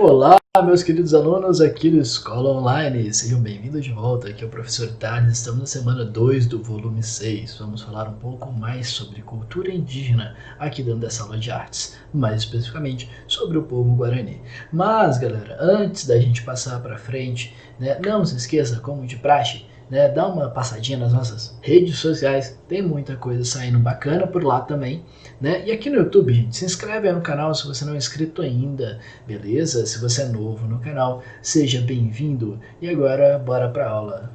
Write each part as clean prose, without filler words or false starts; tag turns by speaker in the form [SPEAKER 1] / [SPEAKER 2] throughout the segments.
[SPEAKER 1] Olá, meus queridos alunos aqui do Escola Online, sejam bem-vindos de volta, aqui é o professor Thales, estamos na semana 2 do volume 6, vamos falar um pouco mais sobre cultura indígena aqui dentro dessa aula de artes, mais especificamente sobre o povo Guarani. Mas galera, antes da gente passar para frente, não se esqueça, como de praxe, dá uma passadinha nas nossas redes sociais, tem muita coisa saindo bacana por lá também, e aqui no YouTube, gente, se inscreve aí no canal se você não é inscrito ainda, beleza? Se você é novo no canal, seja bem-vindo. E agora, bora pra aula.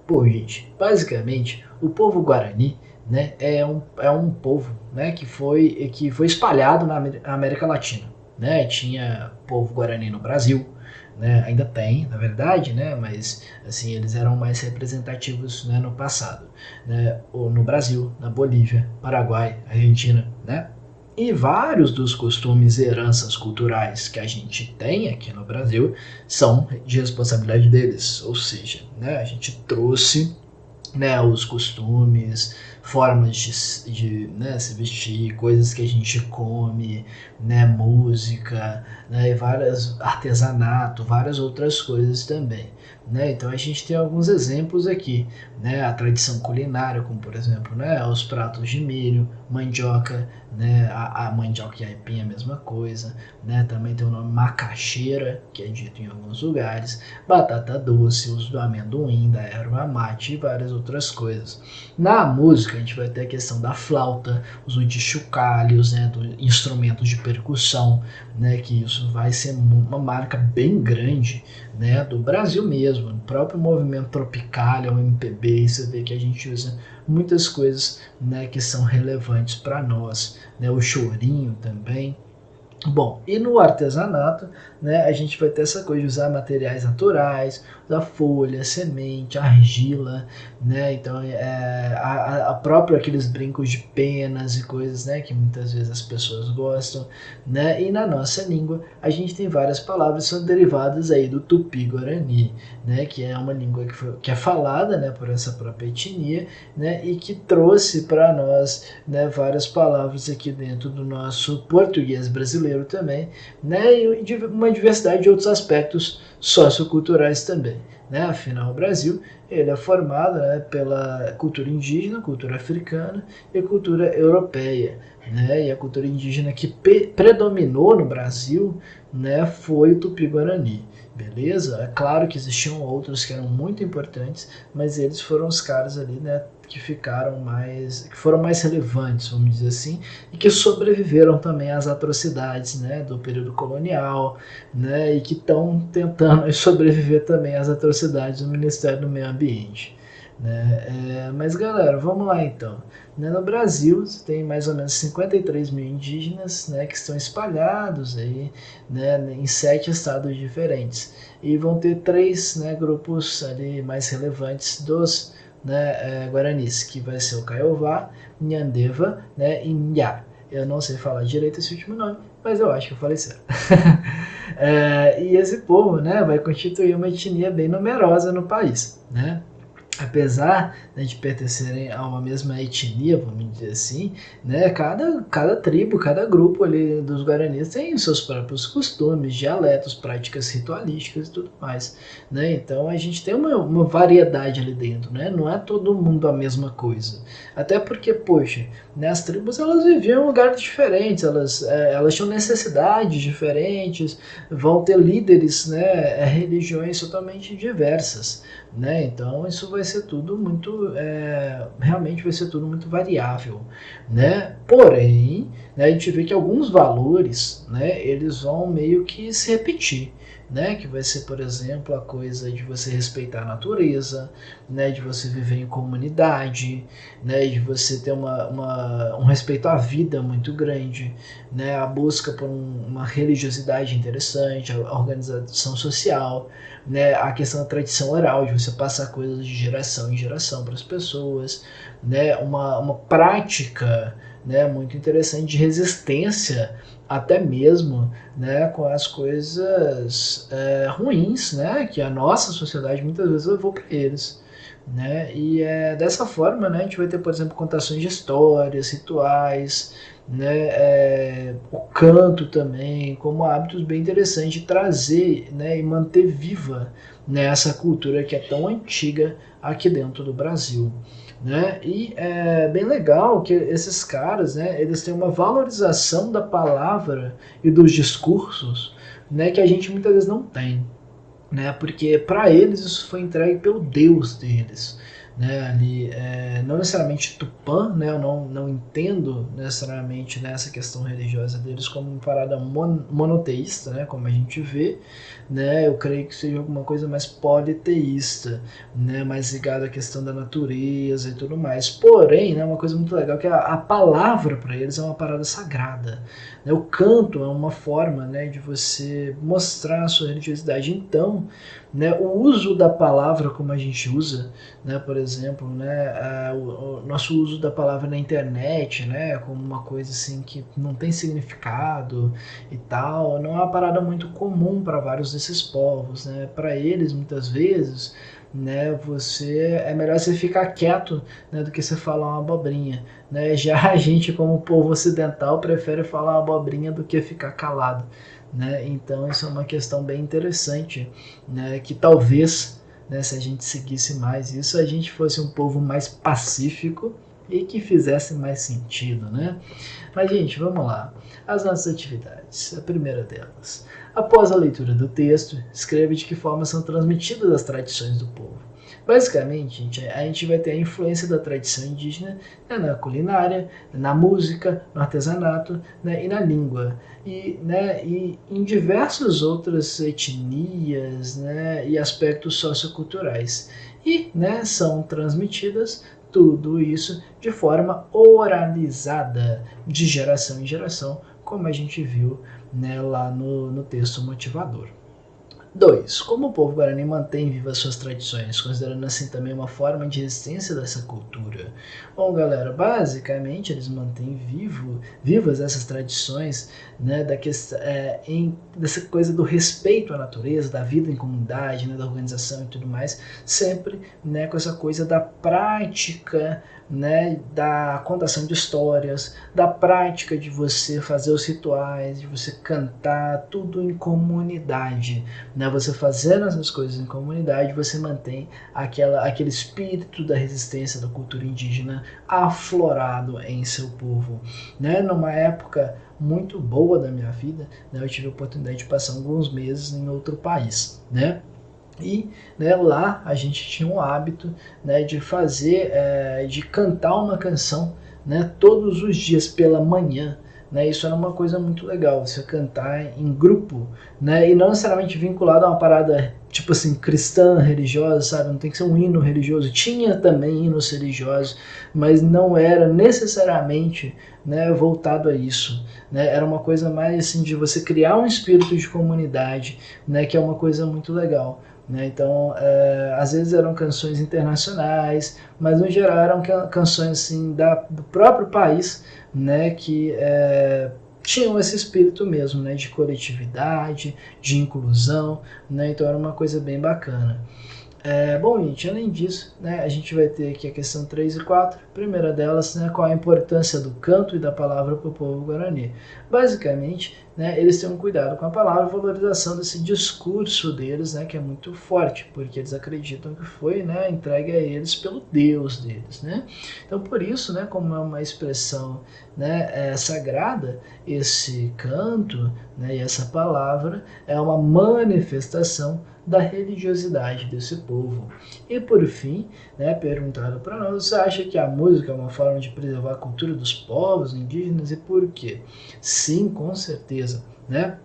[SPEAKER 1] Bom, gente, basicamente, o povo Guarani é um povo que foi espalhado na América Latina. Tinha povo Guarani no Brasil, ainda tem, na verdade, mas assim, eles eram mais representativos no passado. Ou no Brasil, na Bolívia, Paraguai, Argentina, E vários dos costumes e heranças culturais que a gente tem aqui no Brasil são de responsabilidade deles, ou seja, a gente trouxe os costumes, formas de se vestir, coisas que a gente come, música, e vários artesanato, várias outras coisas também. Então a gente tem alguns exemplos aqui, a tradição culinária, como por exemplo, os pratos de milho, mandioca, a mandioca e a aipim é a mesma coisa, também tem o nome macaxeira, que é dito em alguns lugares, batata doce, uso do amendoim, da erva mate e várias outras coisas. Na música a gente vai ter a questão da flauta, uso de chocalhos, do instrumentos de percussão, que isso vai ser uma marca bem grande, do Brasil mesmo, o próprio movimento tropical, o MPB, você vê que a gente usa muitas coisas que são relevantes para nós, o chorinho também. Bom, e no artesanato, a gente vai ter essa coisa de usar materiais naturais, usar folha, semente, argila, então a própria aqueles brincos de penas e coisas, que muitas vezes as pessoas gostam, e na nossa língua a gente tem várias palavras que são derivadas aí do Tupi-Guarani, que é uma língua que é falada, por essa própria etnia, e que trouxe para nós, várias palavras aqui dentro do nosso português brasileiro também, e uma diversidade de outros aspectos socioculturais também. Afinal, o Brasil ele é formado pela cultura indígena, cultura africana e cultura europeia. E a cultura indígena que predominou no Brasil foi o Tupi-Guarani. Beleza? É claro que existiam outros que eram muito importantes, mas eles foram os caras ali, que foram mais relevantes, vamos dizer assim, e que sobreviveram também às atrocidades, do período colonial, e que estão tentando sobreviver também às atrocidades do Ministério do Meio Ambiente. Mas galera, vamos lá então. No Brasil você tem mais ou menos 53 mil indígenas, que estão espalhados aí, em 7 estados diferentes, e vão ter 3 grupos ali mais relevantes dos guaranis, que vai ser o Kaiowá, Nhandeva, e Nha. Eu não sei falar direito esse último nome, mas eu acho que eu falei certo. E esse povo vai constituir uma etnia bem numerosa no país. Apesar de pertencerem a uma mesma etnia, vamos dizer assim, cada tribo, cada grupo ali dos Guaranis tem os seus próprios costumes, dialetos, práticas ritualísticas e tudo mais. Então a gente tem uma variedade ali dentro, não é todo mundo a mesma coisa. Até porque, poxa, as tribos elas viviam em lugares diferentes, elas tinham necessidades diferentes, vão ter líderes, religiões totalmente diversas. Então isso vai ser tudo muito, realmente vai ser tudo muito variável, Porém, a gente vê que alguns valores, eles vão meio que se repetir, que vai ser, por exemplo, a coisa de você respeitar a natureza, de você viver em comunidade, de você ter um respeito à vida muito grande, a busca por uma religiosidade interessante, a organização social, a questão da tradição oral, de você passar coisas de geração em geração para as pessoas, uma prática né, muito interessante de resistência até mesmo, né, com as coisas ruins, né, que a nossa sociedade muitas vezes levou para eles. Né? E dessa forma, né, a gente vai ter, por exemplo, contações de histórias, rituais, né, o canto também, como hábitos bem interessantes de trazer, né, e manter viva, né, essa cultura que é tão antiga aqui dentro do Brasil. Né? E é bem legal que esses caras, né, eles têm uma valorização da palavra e dos discursos, né, que a gente muitas vezes não tem, né? Porque para eles isso foi entregue pelo Deus deles, né? Ali, não necessariamente Tupã, né? Eu não entendo necessariamente nessa questão religiosa deles como uma parada monoteísta, né? Como a gente vê, né? Eu creio que seja alguma coisa mais politeísta, né? Mais ligada à questão da natureza e tudo mais. Porém, né? Uma coisa muito legal é que a palavra para eles é uma parada sagrada. Né? O canto é uma forma, né, de você mostrar a sua religiosidade. Então, né, o uso da palavra como a gente usa, né, por exemplo, né, o nosso uso da palavra na internet, né, como uma coisa assim que não tem significado e tal, não é uma parada muito comum para vários desses povos. Né? Para eles, muitas vezes, né, é melhor você ficar quieto, né, do que você falar uma abobrinha. Né? Já a gente, como povo ocidental, prefere falar uma abobrinha do que ficar calado. Né? Então isso é uma questão bem interessante, né? Que talvez, né, se a gente seguisse mais isso, a gente fosse um povo mais pacífico e que fizesse mais sentido. Né? Mas, gente, vamos lá. As nossas atividades. A primeira delas. Após a leitura do texto, escreva de que forma são transmitidas as tradições do povo. Basicamente, a gente vai ter a influência da tradição indígena, né, na culinária, na música, no artesanato, né, e na língua. E em diversas outras etnias, né, e aspectos socioculturais. E, né, são transmitidas tudo isso de forma oralizada, de geração em geração, como a gente viu, né, lá no texto motivador. 2. Como o povo guarani mantém vivas suas tradições, considerando assim também uma forma de resistência dessa cultura? Bom, galera, basicamente eles mantêm vivas essas tradições, né, dessa coisa do respeito à natureza, da vida em comunidade, né, da organização e tudo mais, sempre, né, com essa coisa da prática, né, da contação de histórias, da prática de você fazer os rituais, de você cantar, tudo em comunidade. Né? Você fazendo essas coisas em comunidade, você mantém aquele espírito da resistência da cultura indígena aflorado em seu povo. Né? Numa época muito boa da minha vida, né, eu tive a oportunidade de passar alguns meses em outro país. Né? E, né, lá a gente tinha um hábito, né, de de cantar uma canção, né, todos os dias pela manhã. Né, isso era uma coisa muito legal, você cantar em grupo, né, e não necessariamente vinculado a uma parada tipo assim, cristã, religiosa, sabe? Não tem que ser um hino religioso. Tinha também hinos religiosos, mas não era necessariamente, né, voltado a isso. Né? Era uma coisa mais assim de você criar um espírito de comunidade, né, que é uma coisa muito legal. Né? Então, às vezes eram canções internacionais, mas no geral eram canções assim do próprio país, né, que tinham esse espírito mesmo, né, de coletividade, de inclusão, né, então era uma coisa bem bacana. Bom, gente, além disso, né, a gente vai ter aqui a questão 3 e 4. A primeira delas, né, qual a importância do canto e da palavra para o povo guarani. Basicamente, né, eles têm um cuidado com a palavra, valorização desse discurso deles, né, que é muito forte, porque eles acreditam que foi, né, entregue a eles pelo Deus deles. Né? Então, por isso, né, como é uma expressão, né, sagrada, esse canto, né, e essa palavra é uma manifestação da religiosidade desse povo. E por fim, né, perguntaram para nós, você acha que a música é uma forma de preservar a cultura dos povos indígenas e por quê? Sim, com certeza, né?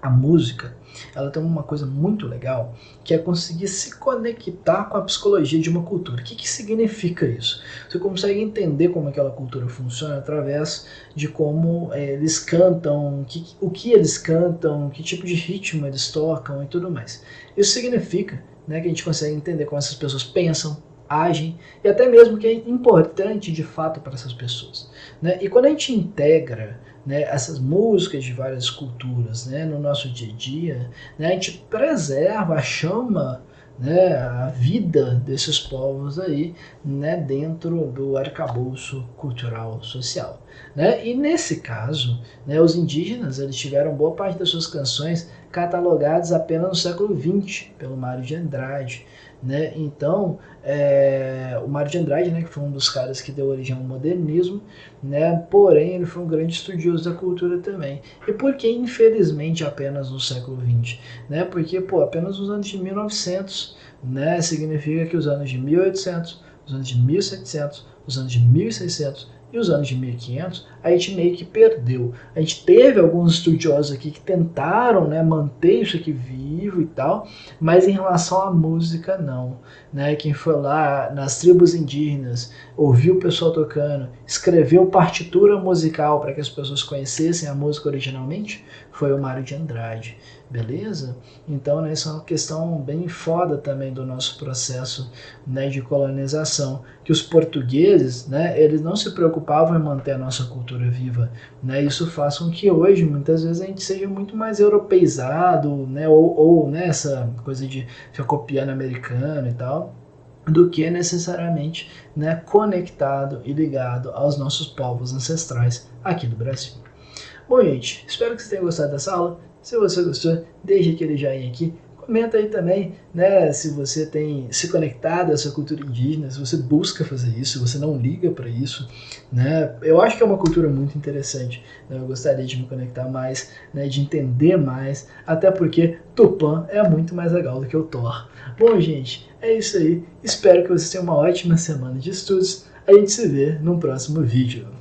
[SPEAKER 1] A música, ela tem uma coisa muito legal, que é conseguir se conectar com a psicologia de uma cultura. O que significa isso? Você consegue entender como aquela cultura funciona através de como eles cantam, o que eles cantam, que tipo de ritmo eles tocam e tudo mais. Isso significa, né, que a gente consegue entender como essas pessoas pensam, agem e até mesmo que é importante de fato para essas pessoas, né? E quando a gente integra, né, essas músicas de várias culturas, né, no nosso dia a dia, né, a gente preserva a chama, né, a vida desses povos aí, né, dentro do arcabouço cultural social, né? E nesse caso, né, os indígenas eles tiveram boa parte das suas canções catalogadas apenas no século XX pelo Mário de Andrade, né? Então, o Mário de Andrade, né, que foi um dos caras que deu origem ao modernismo, né? Porém, ele foi um grande estudioso da cultura também. E por que, infelizmente, apenas no século XX? Né? Porque, pô, apenas nos anos de 1900, né, significa que os anos de 1800, os anos de 1700, os anos de 1600 e os anos de 1500, a gente meio que perdeu. A gente teve alguns estudiosos aqui que tentaram, né, manter isso aqui vivo e tal, mas em relação à música, não. Né? Quem foi lá nas tribos indígenas, ouviu o pessoal tocando, escreveu partitura musical para que as pessoas conhecessem a música originalmente, foi o Mário de Andrade. Beleza? Então, né, isso é uma questão bem foda também do nosso processo, né, de colonização, que os portugueses, né, eles não se preocupavam em manter a nossa cultura viva, né, isso faz com que hoje, muitas vezes, a gente seja muito mais europeizado, né, ou né, essa coisa de ficar copiando americano e tal, do que necessariamente, né, conectado e ligado aos nossos povos ancestrais aqui do Brasil. Bom, gente, espero que você tenha gostado dessa aula. Se você gostou, deixe aquele joinha aqui. Comenta aí também, né, se você tem se conectado a essa cultura indígena, se você busca fazer isso, se você não liga para isso, né? Eu acho que é uma cultura muito interessante, né? Eu gostaria de me conectar mais, né, de entender mais, até porque Tupã é muito mais legal do que o Thor. Bom, gente, é isso aí. Espero que você tenha uma ótima semana de estudos. A gente se vê no próximo vídeo.